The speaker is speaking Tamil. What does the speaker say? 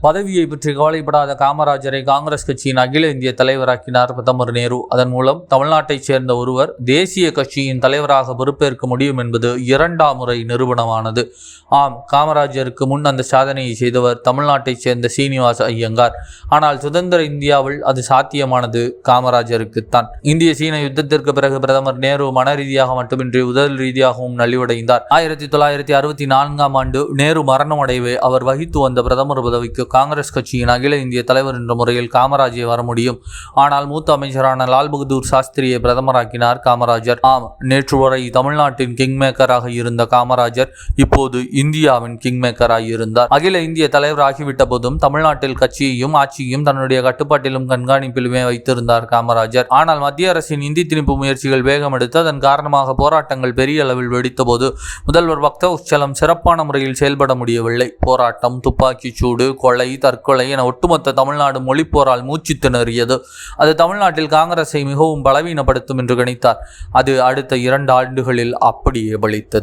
பதவியை பற்றி கவலைப்படாத காமராஜரை காங்கிரஸ் கட்சியின் அகில இந்திய தலைவராக்கினார் பிரதமர் நேரு. அதன் மூலம் தமிழ்நாட்டைச் சேர்ந்த ஒருவர் தேசிய கட்சியின் தலைவராக பொறுப்பேற்க முடியும் என்பது இரண்டாம் முறை நிரூபணமானது. ஆம், காமராஜருக்கு முன் அந்த சாதனையை செய்தவர் தமிழ்நாட்டைச் சேர்ந்த சீனிவாச ஐயங்கார். ஆனால் சுதந்திர இந்தியாவில் அது சாத்தியமானது காமராஜருக்குத்தான். இந்திய சீன யுத்தத்திற்கு பிறகு பிரதமர் நேரு மன ரீதியாக மட்டுமின்றி உடல் ரீதியாகவும் நலிவடைந்தார். 1964ஆம் ஆண்டு நேரு மரணமடைவே அவர் வகித்து வந்த பிரதமர் பதவிக்கு காங்கிரஸ் கட்சியின் அகில இந்திய தலைவர் என்ற முறையில் காமராஜே வர முடியும். ஆனால் மூத்த அமைச்சரான லால் பகதூர் சாஸ்திரியை பிரதமராக்கினார் காமராஜர். ஆம், நேற்று வரை தமிழ்நாட்டின் கிங் மேக்கராக இருந்த காமராஜர் இப்போது இந்தியாவின் கிங் மேக்கராக இருந்தார். அகில இந்திய தலைவர் ஆகிவிட்ட போதும் தமிழ்நாட்டில் கட்சியையும் ஆட்சியையும் தன்னுடைய கட்டுப்பாட்டிலும் கண்காணிப்பிலுமே வைத்திருந்தார் காமராஜர். ஆனால் மத்திய அரசின் இந்தி திணிப்பு முயற்சிகள் வேகம் எடுத்து அதன் காரணமாக போராட்டங்கள் பெரிய அளவில் வெடித்த போது முதல்வர் பக்தவத்சலம் சிறப்பான முறையில் செயல்பட முடியவில்லை. போராட்டம், துப்பாக்கி சூடு, கொலை, தற்கொலை என ஒட்டுமொத்த தமிழ்நாடு மொழிப்போரால் மூச்சு திணறியது. அது தமிழ்நாட்டில் காங்கிரஸை மிகவும் பலவீனப்படுத்தும் என்று கணித்தார். அது அடுத்த 2 ஆண்டுகளில் அப்படியே பலித்தது.